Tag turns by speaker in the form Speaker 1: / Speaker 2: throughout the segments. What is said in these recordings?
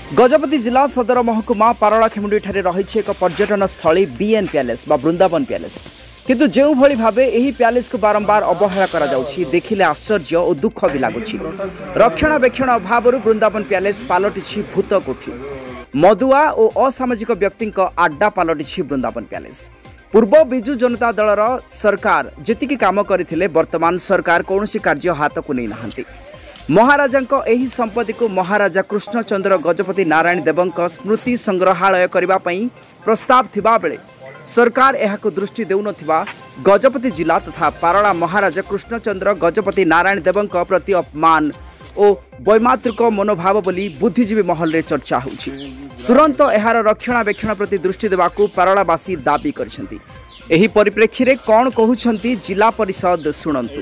Speaker 1: गजपति जिला सदर महकुमा पारलाखेमुंडी ठारे रही एक पर्यटन स्थली बीएन पैलेस बा वृंदावन पैलेस किंतु जो भली भाबे एही पैलेस को बारंबार अवहेला करा जाउछि देखिले आश्चर्य और दुख भी लागुछि। रक्षणाबेक्षण अभाव वृंदावन पैलेस पालटिछि भूत कोठी, मदुआ और असामाजिक व्यक्ति आड्डा पालटिछि वृंदावन पैलेस। पूर्व बिजु जनता दलर सरकार जेतिकी काम करथिले वर्तमान सरकार कौनसी कार्य हाथ को नहीं नाहंती। महाराजा एही संपत्ति को महाराजा कृष्णचंद्र गजपति नारायण देवଙ୍କ स्मृति संग्रहालय करबा पई प्रस्ताव थिबा बेले सरकार एहाको दृष्टि देउनथिबा गजपति जिला तथा पारला महाराजा कृष्णचंद्र गजपति नारायण देवଙ୍କ प्रति अपमान और वैमात्रिक मनोभाव बोली बुद्धिजीवी महल रे चर्चा होछि। तुरंत एहार रक्षणाबेक्षण प्रति दृष्टि देबाकू पारलावासी दाबी करछंती। एही परिप्रेक्षी रे कोन कहउछंती जिला परिषद सुनंतु।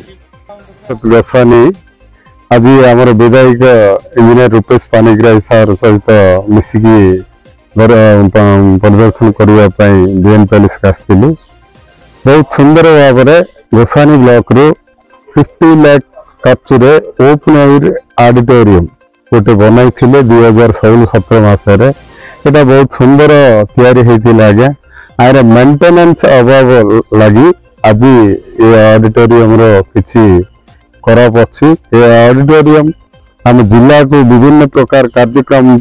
Speaker 2: आज आमर विधायक इंजीनियर रूपेश पाणिग्राही सर सहित मिसिकी परिदर्शन करने बीएन पैलेस आसलु। बहुत सुंदर भाव में गोसानी ब्लॉक रू 50 लाख खर्च ओपन एयर ऑडिटोरियम गोटे बनाई 2016-17 मसरे यहाँ बहुत सुंदर या आर मेंटेनेंस अभाव लगी आज ये ऑडिटोरियम किसी खराब अच्छी। ऑडिटोरियम आम जिला को विभिन्न प्रकार कार्यक्रम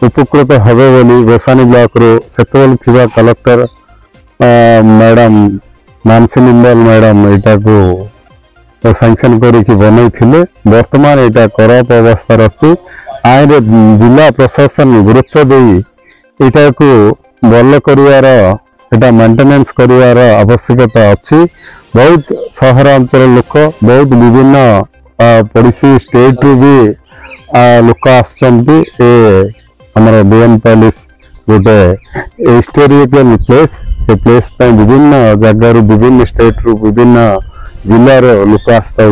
Speaker 2: उपकृत हे बोली गोसानी ब्लॉक रो सेतबल थिबा collector madam Mansi nimble madam यहाँ को सैंक्शन करके बनई। वर्तमान यहाँ खराब अवस्था अच्छी। आईन जिला प्रशासन गुरुत्व दे यहाँ को भल कर मेंटेनेंस कर आवश्यकता अच्छी। बहुत सहरांचल लोक बहुत विभिन्न पड़ोसी स्टेट रू भी लोक आमर बीएन पैलेस गोटे हिस्टोरिकल प्लेस। ये प्लेस विभिन्न जगार विभिन्न स्टेट रू विभिन्न जिलार लोक आस्था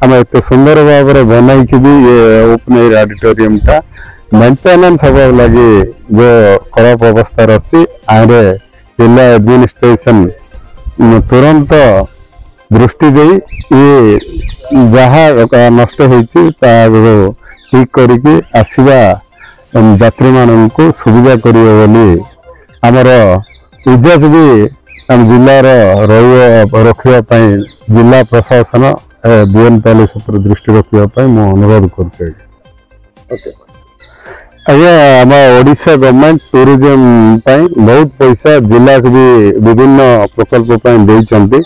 Speaker 2: आम एत सुंदर भाव में बनईक भी ये ओपन एयर ऑडिटोरियम टा मेंटेनेंस हवा लगी जो खराब अवस्था अच्छी। आगे जिला एडमिनिस्ट्रेशन तुरंत दृष्टि दे ये जहाँ नष्ट होती ठीक करके आसवा यात्री मान को सुविधा करिए आमर इज्जत भी आम जिलार रखापी जिला प्रशासन बीएन पैलेस पर दृष्टि रखापी मु अनुरोध कर। आज्ञा आम ओडिशा गवर्नमेंट टूरिज्म बहुत पैसा जिला को भी विभिन्न प्रकल्प देइचंती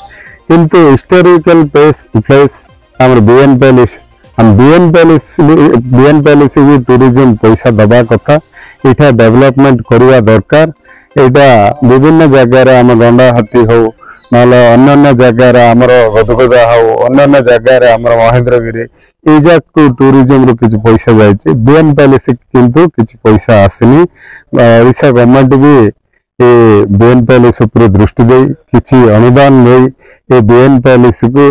Speaker 2: किंतु हिस्टोरिकल प्लेस आम बीएन पैलेस भी टूरिज्म पैसा दबा कथा इटा डेवलपमेंट करवा दरकार। यहाँ विभिन्न जगार आम गंडाहाती हो ना अन्य जगार आमर गदगदा हो अन्य जगार आमर महेंद्रगिरी ये जाक टूरिज्म रू किसी पैसा जाइए बीएन पैलेस किंतु किसी पैसा आसनी। ओडिशा गवर्नमेंट भी बीएन पैलेस उपर दृष्टि दे किसी अनुदान नहीं ये बीएन पैलेस को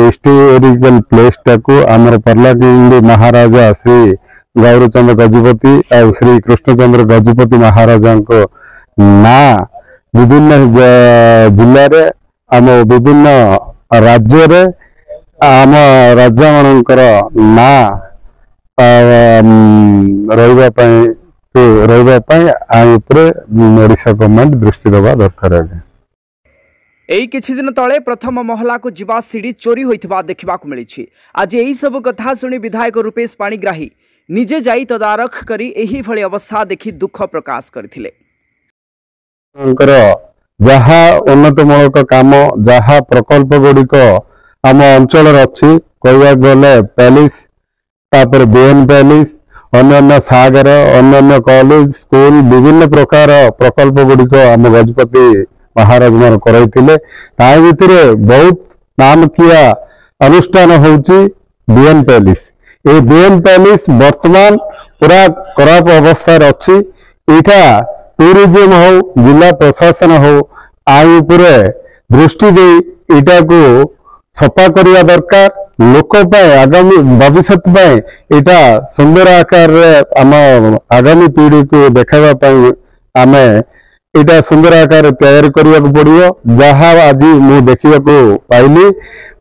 Speaker 2: हिस्टोरिकल प्लेस टाको आमर पार्लामेंट महाराजा श्री गौरचंद्र गजपति और श्री कृष्णचंद्र गजपति महाराजा ना विभिन्न जिले में आम विभिन्न राज्य रे आम राज्य मानकर ना ओडिशा गवर्नमेंट दृष्टि देवा दरकार।
Speaker 1: एई किछि दिन तले प्रथम महला को जीवा सीढ़ी चोरी होइथिबा देखिबाकू मिलिछि। आज एही सब कथा सुनी विधायक रूपेश पाणिग्राही निजे जाई तदारख करी एही भली अवस्था देखि दुख प्रकाश करथिले।
Speaker 2: जहा उन्नतमूलक काम जहा प्रकल्प गुड़िक आम अंचल अच्छी कह गले पैलेस तापर बीएन पैलेस अन्य सागर अन्य कॉलेज स्कूल विभिन्न प्रकार प्रकल्प गुड़िक आम गजपति महाराज मान करते बहुत नाम किया अनुष्ठान होची बीएन पैलेस। ये बीएन पैलेस वर्तमान पूरा खराब अवस्था अच्छी। यहाँ टूरिज्म हो जिला प्रशासन हो आई दृष्टि दे इटा को सफा करवा दरकार। लोक आगामी भविष्य इटा सुंदर आकार आम आगामी पीढ़ी को देखापी आम एटा सुंदर आकार तैयारी करने को पड़ो जहाँ आज मु देखा पाइली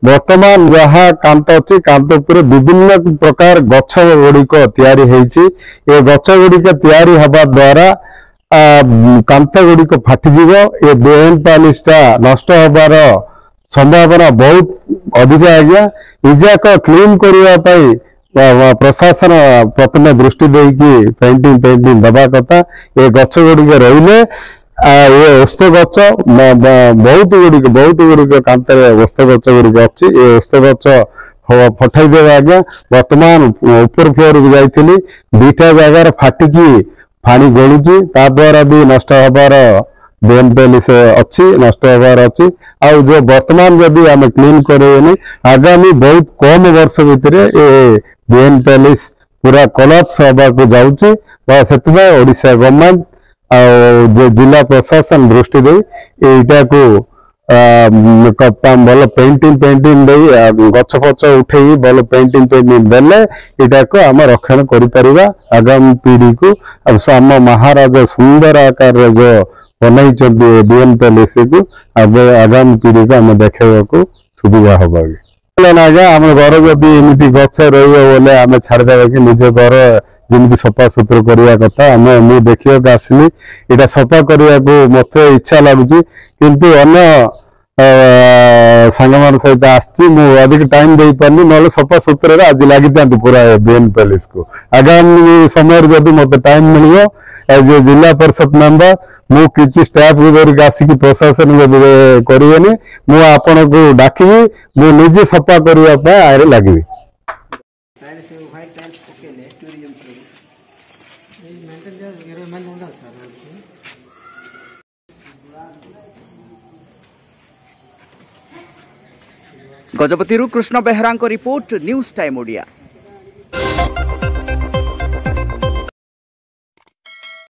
Speaker 2: वर्तमान जहाँ कांत अच्छी कांत उपर विभिन्न प्रकार गछ गुड़िक या गछ गुड़िक तैयारी हवा द्वारा कांत गुड़िक फाटिजिव ए बेन पालिशटा नष्ट हबार संभावना बहुत अधिक आज्ञा इजाक क्लीन करने प्रशासन प्रथम दृष्टि देकी पेंटिंग दबा कथा ये गछ गुड़िक रही ये ओस्त गच बहुत गुड़िक कांत ओस्त गच गुड़िक अच्छी ये ओस्त गच पठाई देव आज्ञा वर्तमान ऊपर फ्लोर को जाइली दुईटा जगार फाटिकी पानी गलुची द्वारा भी नष्ट हबार बेन पेलिस अच्छी नष्ट हबार अच्छी आउ जो वर्तमान जदि आम क्लीन करें आगामी बहुत कम वर्ष भितर ये बेन पेलिस पूरा कोलाप्स हवा को जाऊँगी से ओडिशा गवर्नमेंट जो जिला प्रशासन दृष्टि दे एटा को भल पेंटिंग दे गछ फच उठे भल पेंटिंग देले एटा को आम रक्षण करिपरिबा आगामी पीढ़ी को आम महाराजा सुंदर आकार जो बनाई बीएन पैलेस को आगामी पीढ़ी को आम देखा सुविधा हवा आज्ञा आम घर जदि एमती गछ रही आम छाड़देवा कि निज घर जमी सफा सुतर करने कथा मुझे देखा आसली यहाँ सफा करने को मत इच्छा लगुच किंतु अन्य सांग मान सहित अधिक टाइम दे पार्नी ना सफा सुतर आज लगी था पूरा बीएन पैलेस को आगामी समय जब मत टाइम मिल एज ए जिला परिषद मेंबर मु किसी स्टाफ को धरिक आसिक प्रशासन जब करेनि मुझे को डाकिबी मु निजे सफा करने आगे लगी
Speaker 1: Gajapati Krishna Behera report news time Odia.